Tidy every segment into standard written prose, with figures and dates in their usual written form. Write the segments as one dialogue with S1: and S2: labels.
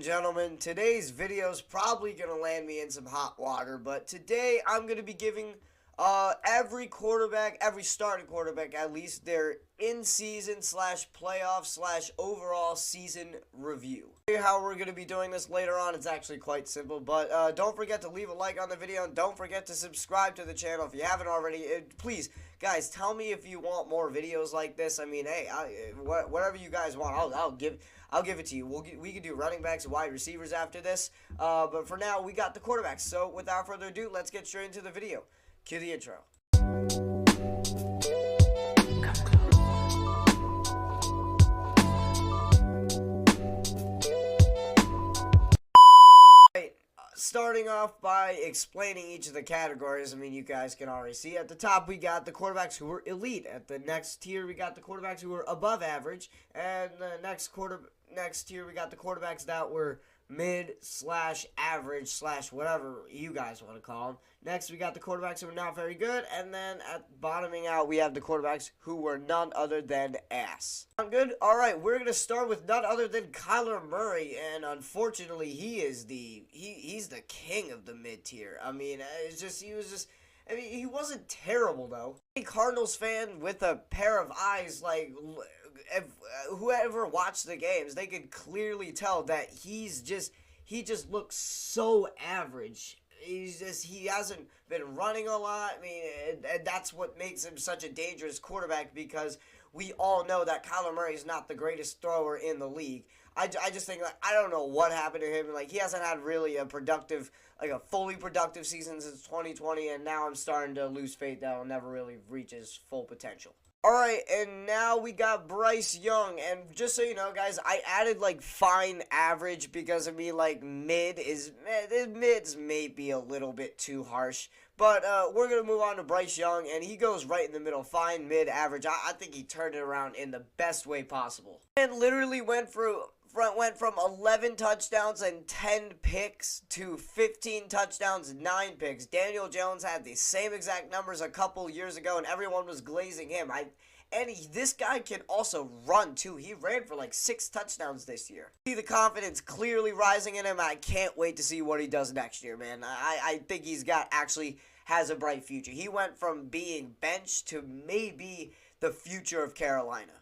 S1: Gentlemen, today's video is probably going to land me in some hot water, but today I'm going to be giving every quarterback, every starting quarterback at least, their in-season slash playoff slash overall season review. How we're going to be doing this later on, it's actually quite simple, but don't forget to leave a like on the video, and don't forget to subscribe to the channel if you haven't already. Please, guys, tell me if you want more videos like this. I mean, hey, whatever you guys want, I'll give it to you. We can do running backs and wide receivers after this, but for now, we got the quarterbacks. So without further ado, let's get straight into the video. Cue the intro. Starting off by explaining each of the categories. I mean, you guys can already see at the top we got the quarterbacks who were elite. At the next tier we got the quarterbacks who were above average, and the next tier we got the quarterbacks that were mid slash average slash whatever you guys want to call them. Next we got the quarterbacks who were not very good, and then at bottoming out we have the quarterbacks who were none other than ass. I'm good. All right, we're gonna start with none other than Kyler Murray, and unfortunately he's the king of the mid tier. I mean, he wasn't terrible though. A Cardinals fan with a pair of eyes, like, if whoever watched the games, they could clearly tell that he just looks so average. He hasn't been running a lot. I mean, and that's what makes him such a dangerous quarterback, because we all know that Kyler Murray is not the greatest thrower in the league. I just think, like, I don't know what happened to him. Like, he hasn't had really a fully productive season since 2020, and now I'm starting to lose faith that he'll never really reach his full potential. Alright, and now we got Bryce Young, and just so you know, guys, I added, like, fine average, because, I mean, like, mids may be a little bit too harsh, but we're going to move on to Bryce Young, and he goes right in the middle, fine, mid, average. I think he turned it around in the best way possible, and literally went from 11 touchdowns and 10 picks to 15 touchdowns and 9 picks. Daniel Jones had the same exact numbers a couple years ago, and everyone was glazing him. This guy can also run, too. He ran for like 6 touchdowns this year. See the confidence clearly rising in him. I can't wait to see what he does next year, man. I think actually has a bright future. He went from being benched to maybe the future of Carolina.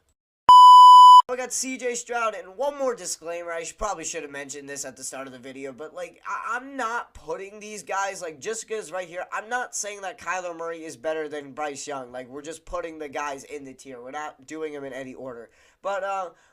S1: We got CJ Stroud, and one more disclaimer, I probably should have mentioned this at the start of the video, but, like, I'm not putting these guys, like, just because right here, I'm not saying that Kyler Murray is better than Bryce Young. Like, we're just putting the guys in the tier. We're not doing them in any order. But,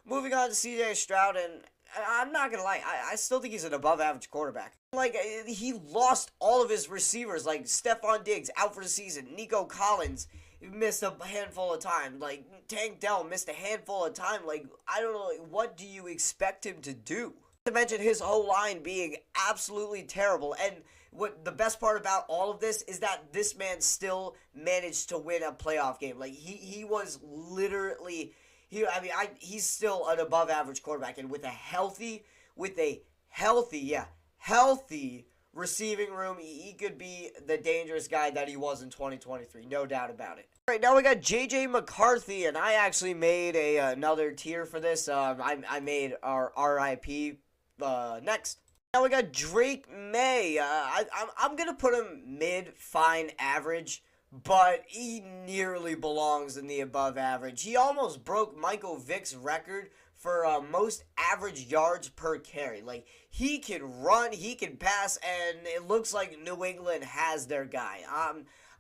S1: moving on to CJ Stroud, and I'm not going to lie, I still think he's an above-average quarterback. Like, he lost all of his receivers, like Stephon Diggs out for the season, Nico Collins missed a handful of time, like Tank Dell missed a handful of time. Like, I don't know, like, what do you expect him to do? Not to mention his whole line being absolutely terrible, and what the best part about all of this is that this man still managed to win a playoff game. Like, he was literally, he's still an above average quarterback, and with a healthy receiving room, he could be the dangerous guy that he was in 2023, no doubt about it. All right, now we got J.J. McCarthy, and I actually made another tier for this. I made our RIP next. Now we got Drake May. I'm going to put him mid, fine, average, but he nearly belongs in the above average. He almost broke Michael Vick's record for most average yards per carry. Like, he can run, he can pass, and it looks like New England has their guy.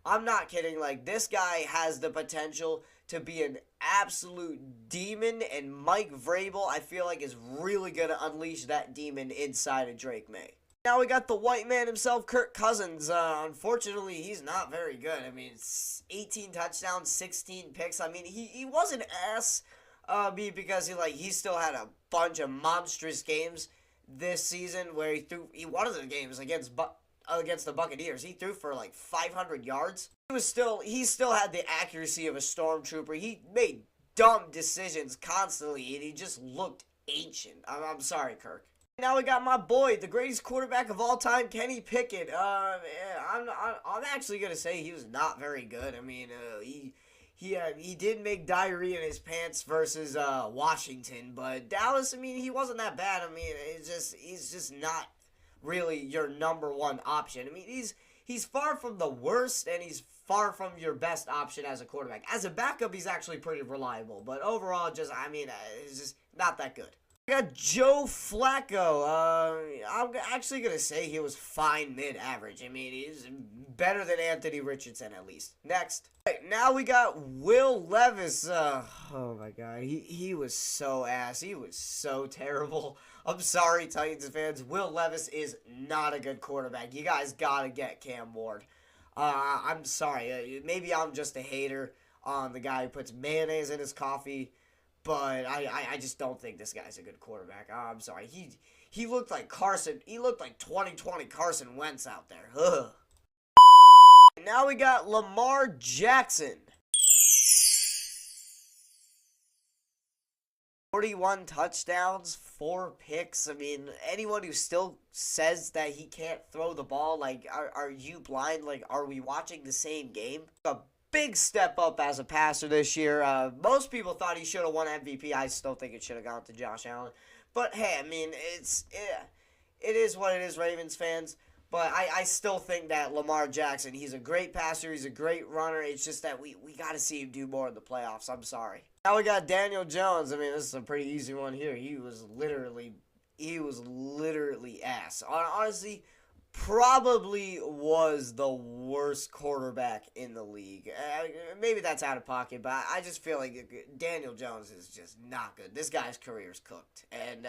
S1: I'm not kidding. Like, this guy has the potential to be an absolute demon, and Mike Vrabel, I feel like, is really going to unleash that demon inside of Drake May. Now we got the white man himself, Kirk Cousins. Unfortunately, he's not very good. I mean, 18 touchdowns, 16 picks. I mean, he was an ass. Because he still had a bunch of monstrous games this season where he one of the games against the Buccaneers, he threw for like 500 yards. He still had the accuracy of a stormtrooper. He made dumb decisions constantly, and he just looked ancient. I'm sorry, Kirk. Now we got my boy, the greatest quarterback of all time, Kenny Pickett. I'm actually gonna say he was not very good. I mean, he did make diarrhea in his pants versus Washington, but Dallas, I mean, he wasn't that bad. I mean, he's just not really your number one option. I mean, he's far from the worst, and he's far from your best option as a quarterback. As a backup, he's actually pretty reliable, but overall, just I mean, it's just not that good. We got Joe Flacco. I'm actually going to say he was fine mid-average. I mean, he's better than Anthony Richardson, at least. Next. Right, now we got Will Levis. Oh, my God. He was so ass. He was so terrible. I'm sorry, Titans fans. Will Levis is not a good quarterback. You guys got to get Cam Ward. I'm sorry. Maybe I'm just a hater on the guy who puts mayonnaise in his coffee. But I just don't think this guy's a good quarterback. I'm sorry. He looked like Carson. He looked like 2020 Carson Wentz out there. Ugh. Now we got Lamar Jackson. 41 touchdowns, 4 picks. I mean, anyone who still says that he can't throw the ball, like, are you blind? Like, are we watching the same game? A big step up as a passer this year. Most people thought he should have won MVP. I still think it should have gone to Josh Allen. But, hey, I mean, it is what it is, Ravens fans. But I still think that Lamar Jackson, he's a great passer. He's a great runner. It's just that we got to see him do more in the playoffs. I'm sorry. Now we got Daniel Jones. I mean, this is a pretty easy one here. He was literally ass. Honestly, probably was the worst quarterback in the league. Maybe that's out of pocket, but I just feel like Daniel Jones is just not good. This guy's career's cooked. And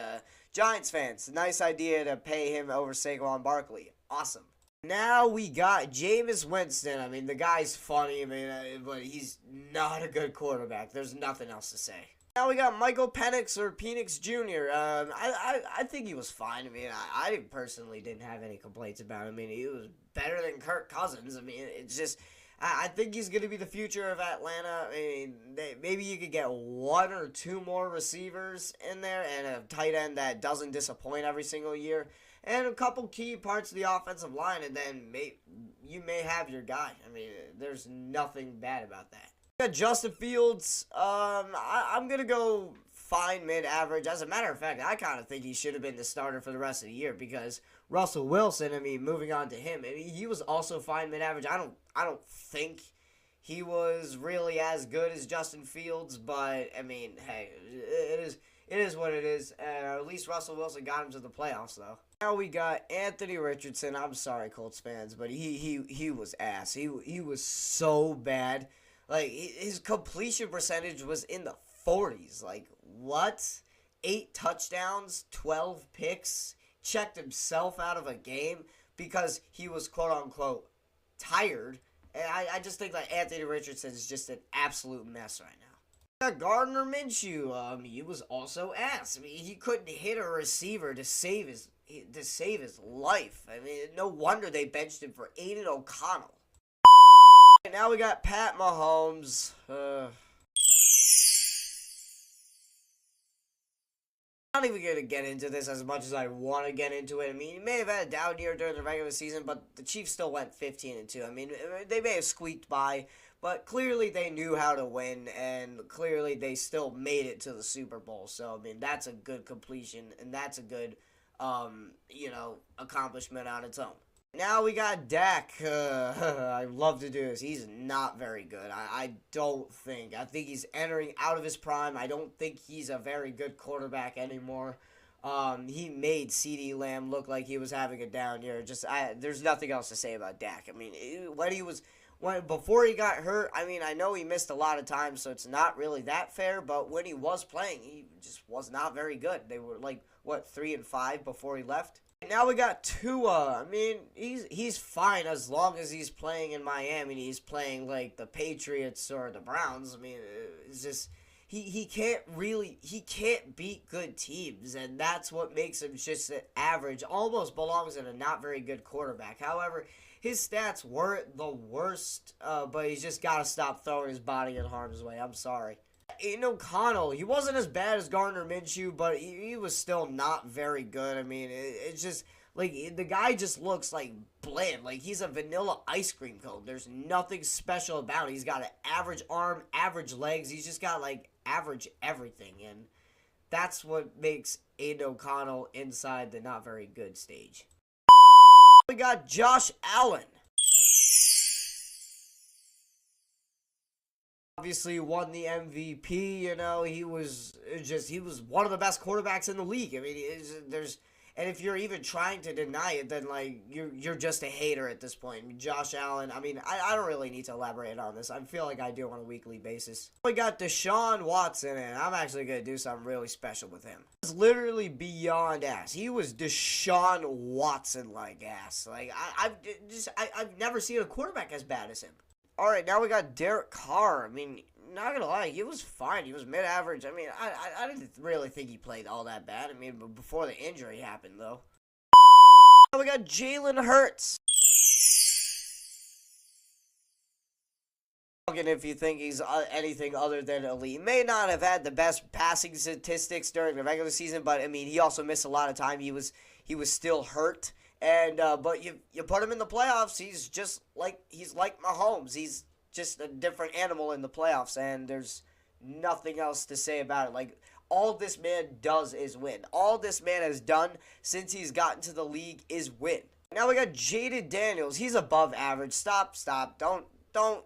S1: Giants fans, nice idea to pay him over Saquon Barkley. Awesome. Now we got Jameis Winston. I mean, the guy's funny, but he's not a good quarterback. There's nothing else to say. Now we got Michael Penix or Penix Jr. I think he was fine. I mean, I personally didn't have any complaints about him. I mean, he was better than Kirk Cousins. I mean, it's just, I think he's going to be the future of Atlanta. I mean, maybe you could get 1 or 2 more receivers in there and a tight end that doesn't disappoint every single year. And a couple key parts of the offensive line, and then you may have your guy. I mean, there's nothing bad about that. Got Justin Fields. I'm going to go fine mid-average. As a matter of fact, I kind of think he should have been the starter for the rest of the year because Russell Wilson, I mean, moving on to him, I mean, he was also fine mid-average. I don't think he was really as good as Justin Fields, but, I mean, hey, it is what it is. At least Russell Wilson got him to the playoffs, though. Now we got Anthony Richardson. I'm sorry, Colts fans, but he was ass. He was so bad. Like, his completion percentage was in the 40s. Like, what? 8 touchdowns, 12 picks, checked himself out of a game because he was, quote-unquote, tired. And I just think that Anthony Richardson is just an absolute mess right now. Gardner Minshew, he was also ass. I mean, he couldn't hit a receiver to save his life. I mean, no wonder they benched him for Aiden O'Connell. Now we got Pat Mahomes. I'm not even going to get into this as much as I want to get into it. I mean, he may have had a down year during the regular season, but the Chiefs still went 15-2. I mean, they may have squeaked by, but clearly they knew how to win, and clearly they still made it to the Super Bowl. So, I mean, that's a good completion, and that's a good, accomplishment on its own. Now we got Dak. I love to do this. He's not very good. I think he's entering out of his prime. I don't think he's a very good quarterback anymore. He made CeeDee Lamb look like he was having a down year. There's nothing else to say about Dak. I mean, before he got hurt, I mean, I know he missed a lot of time, so it's not really that fair, but when he was playing, he just was not very good. They were 3-5 before he left. Now we got Tua. I mean, he's fine as long as he's playing in Miami and he's playing like the Patriots or the Browns. I mean, it's just he can't beat good teams, and that's what makes him just an average. Almost belongs in a not very good quarterback. However, his stats weren't the worst, but he's just got to stop throwing his body in harm's way. I'm sorry. Aiden O'Connell, he wasn't as bad as Gardner Minshew, but he was still not very good. I mean, it's just Like, the guy just looks like bland. Like, he's a vanilla ice cream cone. There's nothing special about it. He's got an average arm, average legs. He's just got, like, average everything. And that's what makes Aiden O'Connell inside the not very good stage. We got Josh Allen. Obviously won the MVP, you know, he was one of the best quarterbacks in the league. I mean, and if you're even trying to deny it, then, like, you're just a hater at this point. I mean, Josh Allen, I mean, I don't really need to elaborate on this. I feel like I do on a weekly basis. We got Deshaun Watson, and I'm actually going to do something really special with him. It's literally beyond ass. He was Deshaun Watson-like ass. Like, I've never seen a quarterback as bad as him. All right, now we got Derek Carr. I mean, not gonna lie, he was fine. He was mid-average. I mean, I didn't really think he played all that bad. I mean, before the injury happened, though. Now we got Jalen Hurts. If you think he's anything other than elite, he may not have had the best passing statistics during the regular season, but I mean, he also missed a lot of time. He was still hurt. And but you put him in the playoffs, he's like Mahomes. He's just a different animal in the playoffs, and there's nothing else to say about it. Like, all this man does is win. All this man has done since he's gotten to the league is win. Now we got Jaden Daniels. He's above average. Stop. Don't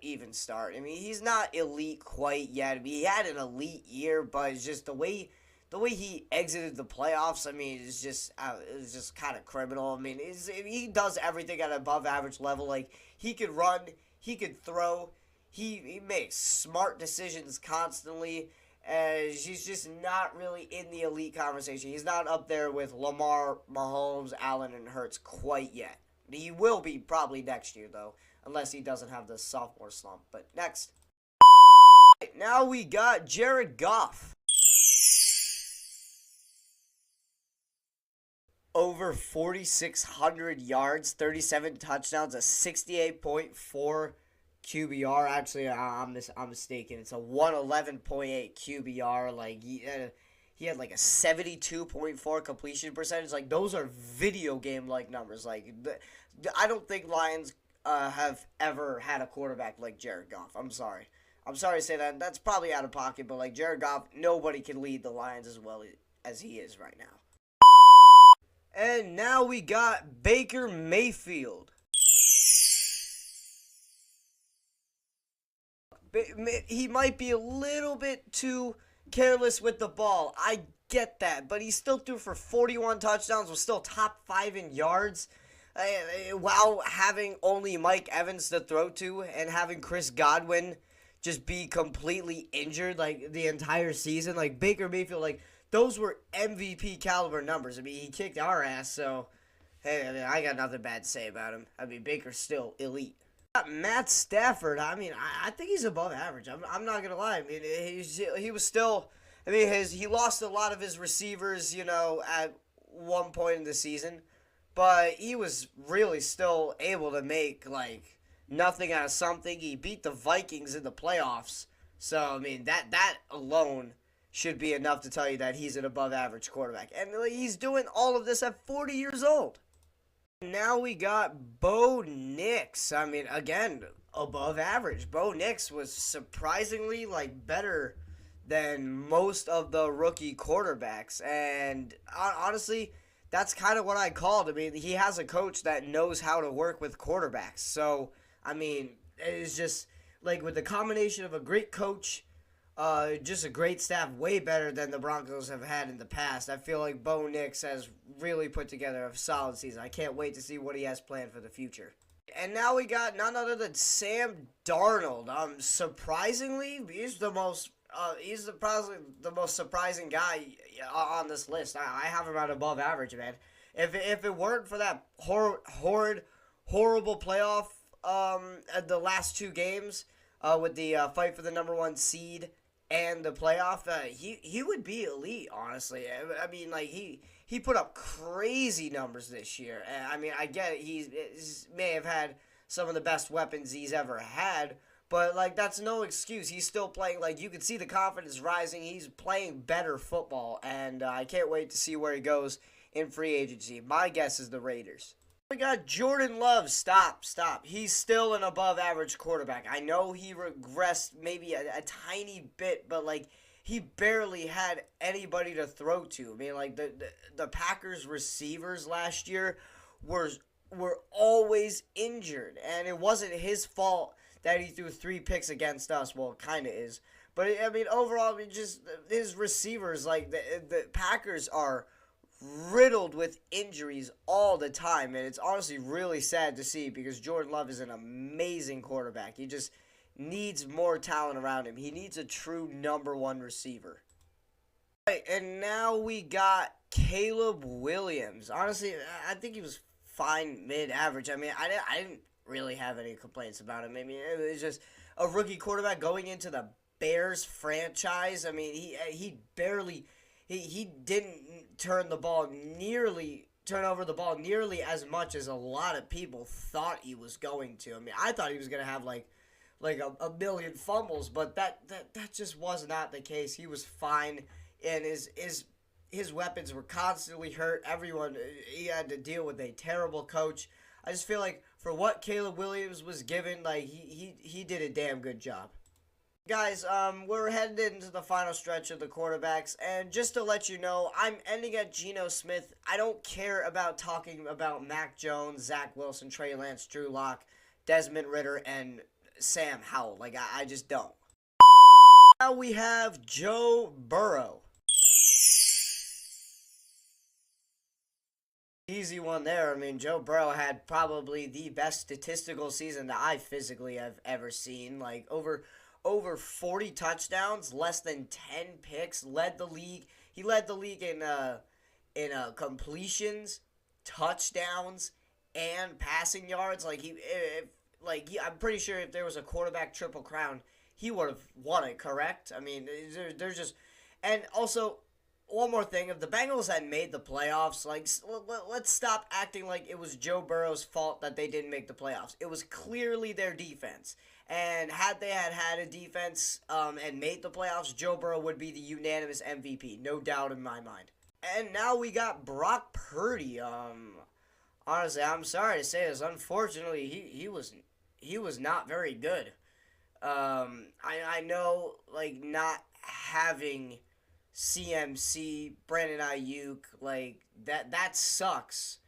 S1: even start. I mean, he's not elite quite yet. I mean, he had an elite year, but it's just the way he exited the playoffs, I mean, it's just kind of criminal. I mean, he does everything at an above average level. Like, he could run, he could throw, he makes smart decisions constantly. He's just not really in the elite conversation. He's not up there with Lamar, Mahomes, Allen, and Hurts quite yet. He will be probably next year, though, unless he doesn't have the sophomore slump. But next. Now we got Jared Goff. Over 4,600 yards, 37 touchdowns, a 68.4 QBR. Actually, I'm mistaken. It's a 111.8 QBR. Like, he had like a 72.4 completion percentage. Like, those are video game-like numbers. Like, I don't think Lions have ever had a quarterback like Jared Goff. I'm sorry to say that. That's probably out of pocket, but, like, Jared Goff, nobody can lead the Lions as well as he is right now. And now we got Baker Mayfield. He might be a little bit too careless with the ball. I get that. But he still threw for 41 touchdowns, was still top 5 in yards. While having only Mike Evans to throw to and having Chris Godwin just be completely injured, like, the entire season. Like, Baker Mayfield, like, those were MVP caliber numbers. I mean, he kicked our ass, so, hey, I mean, I got nothing bad to say about him. I mean, Baker's still elite. Matt Stafford, I mean, I think he's above average. I'm not going to lie. I mean, he was still, I mean, he lost a lot of his receivers, you know, at one point in the season. But he was really still able to make, like, nothing out of something. He beat the Vikings in the playoffs. So, I mean, that alone should be enough to tell you that he's an above-average quarterback. And he's doing all of this at 40 years old. Now we got Bo Nix. I mean, again, above average. Bo Nix was surprisingly, like, better than most of the rookie quarterbacks. And honestly, that's kind of what I called. I mean, he has a coach that knows how to work with quarterbacks. So, I mean, it's just, like, with the combination of a great coach, just a great staff, way better than the Broncos have had in the past. I feel like Bo Nix has really put together a solid season. I can't wait to see what he has planned for the future. And now we got none other than Sam Darnold. Surprisingly, he's probably the most surprising guy on this list. I have him at above average, man. If it weren't for that horrible playoff at the last 2 games with the fight for the number 1 seed and the playoff, he would be elite, honestly. I mean, like, he put up crazy numbers this year. I mean, I get it. He may have had some of the best weapons he's ever had, but, like, that's no excuse. He's still playing. Like, you can see the confidence rising. He's playing better football, and I can't wait to see where he goes in free agency. My guess is the Raiders. We got Jordan Love. Stop. He's still an above average quarterback. I know he regressed maybe a tiny bit, but like he barely had anybody to throw to. I mean, like the Packers receivers last year were always injured, and it wasn't his fault that he threw 3 picks against us. Well, it kind of is. But, I mean, overall, I mean, just his receivers, like, the Packers are riddled with injuries all the time, and it's honestly really sad to see because Jordan Love is an amazing quarterback. He just needs more talent around him. He needs a true number 1 receiver. All right, and now we got Caleb Williams. Honestly, I think he was fine mid-average. I mean, I didn't really have any complaints about him. I mean, it was just a rookie quarterback going into the Bears franchise. I mean, he barely he didn't turn over the ball nearly as much as a lot of people thought he was going to. I mean, I thought he was gonna have like a million fumbles, but that just was not the case. He was fine, and his weapons were constantly hurt. He had to deal with a terrible coach. I just feel like for what Caleb Williams was given, like he did a damn good job. Guys, we're headed into the final stretch of the quarterbacks, and just to let you know, I'm ending at Geno Smith. I don't care about talking about Mac Jones, Zach Wilson, Trey Lance, Drew Lock, Desmond Ridder, and Sam Howell. Like, I just don't. Now we have Joe Burrow. Easy one there. I mean, Joe Burrow had probably the best statistical season that I physically have ever seen. Like, over 40 touchdowns, less than 10 picks, led the league. He led the league in completions, touchdowns, and passing yards. I'm pretty sure if there was a quarterback triple crown, he would have won it, correct? I mean, there's just... And also, one more thing. If the Bengals had made the playoffs, like, let's stop acting like it was Joe Burrow's fault that they didn't make the playoffs. It was clearly their defense. And had they had a defense and made the playoffs, Joe Burrow would be the unanimous MVP. No doubt in my mind. And now we got Brock Purdy. Honestly, I'm sorry to say this. Unfortunately, he was not very good. I know, like, not having CMC, Brandon Ayuk, like, that sucks.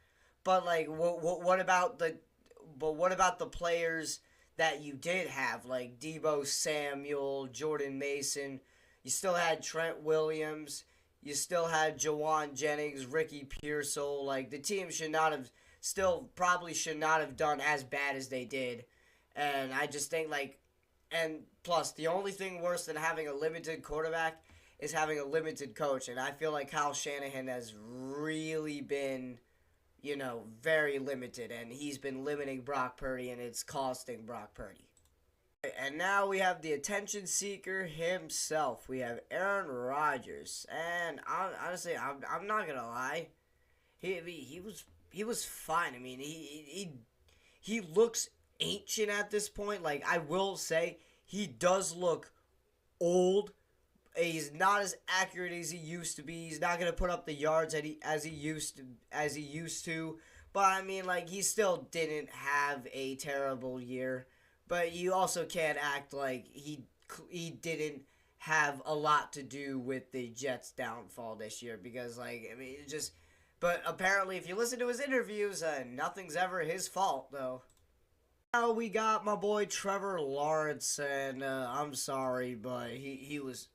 S1: But, like, what about the players that you did have, like Deebo Samuel, Jordan Mason? You still had Trent Williams. You still had Jawan Jennings, Ricky Pearsall. Like, the team probably should not have done as bad as they did. And I just think, like, and plus, the only thing worse than having a limited quarterback is having a limited coach. And I feel like Kyle Shanahan has really been, very limited, and he's been limiting Brock Purdy, and it's costing Brock Purdy. And now we have the attention seeker himself. We have Aaron Rodgers, and honestly, I'm not gonna lie, he was fine. I mean, he looks ancient at this point. Like, I will say, he does look old. He's not as accurate as he used to be. He's not gonna put up the yards as he used to. But I mean, like, he still didn't have a terrible year. But you also can't act like he didn't have a lot to do with the Jets' downfall this year, because, like, I mean, it just. But apparently, if you listen to his interviews, nothing's ever his fault, though. Now we got my boy Trevor Lawrence, and I'm sorry, but he was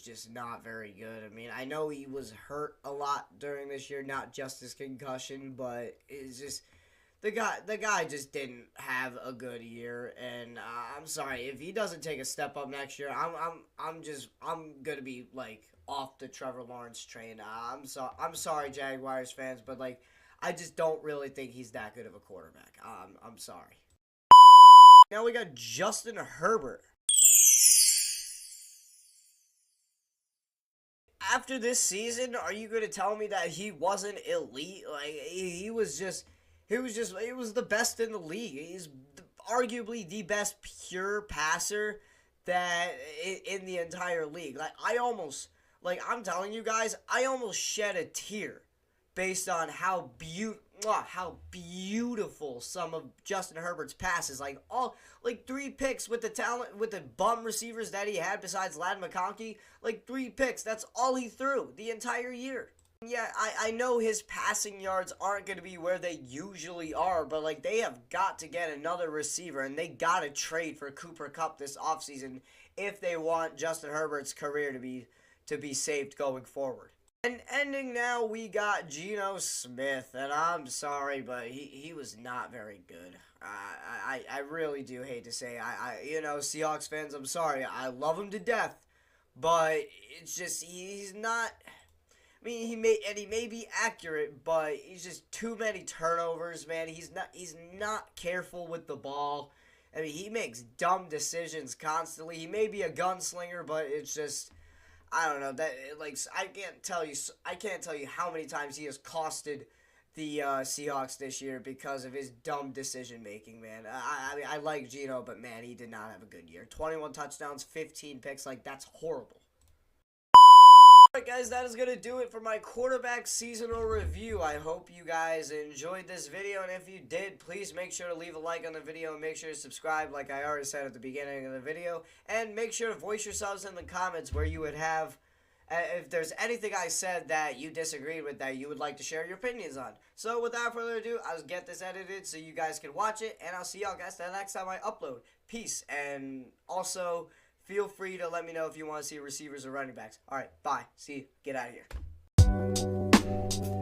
S1: just not very good. I mean, I know he was hurt a lot during this year, not just his concussion, but it's just the guy just didn't have a good year, and I'm sorry if he doesn't take a step up next year. I'm gonna be like off the Trevor Lawrence train. I'm sorry, Jaguars fans, but like, I just don't really think he's that good of a quarterback. I'm sorry. Now we got Justin Herbert. After this season, are you going to tell me that he wasn't elite? Like, he was the best in the league. He's arguably the best pure passer that in the entire league. I'm telling you guys, I almost shed a tear based on how beautiful some of Justin Herbert's passes, like 3 picks with the talent, with the bum receivers that he had besides Ladd McConkey, like 3 picks. That's all he threw the entire year. Yeah, I know his passing yards aren't going to be where they usually are, but like they have got to get another receiver, and they got to trade for Cooper Kupp this offseason if they want Justin Herbert's career to be saved going forward. And ending now, we got Geno Smith, and I'm sorry, but he was not very good. I really do hate to say, Seahawks fans, I'm sorry, I love him to death, but it's just, he's not, I mean, he may be accurate, but he's just too many turnovers, man. He's not careful with the ball. I mean, he makes dumb decisions constantly. He may be a gunslinger, but it's just, I don't know, that like I can't tell you how many times he has costed the Seahawks this year because of his dumb decision making, man. I like Geno, but man, he did not have a good year. 21 touchdowns, 15 picks, like that's horrible. Alright guys, that is going to do it for my quarterback seasonal review. I hope you guys enjoyed this video, and if you did, please make sure to leave a like on the video and make sure to subscribe like I already said at the beginning of the video, and make sure to voice yourselves in the comments where you would have, if there's anything I said that you disagreed with that you would like to share your opinions on. So without further ado, I'll get this edited so you guys can watch it, and I'll see y'all guys the next time I upload. Peace, and also feel free to let me know if you want to see receivers or running backs. All right, bye. See you. Get out of here.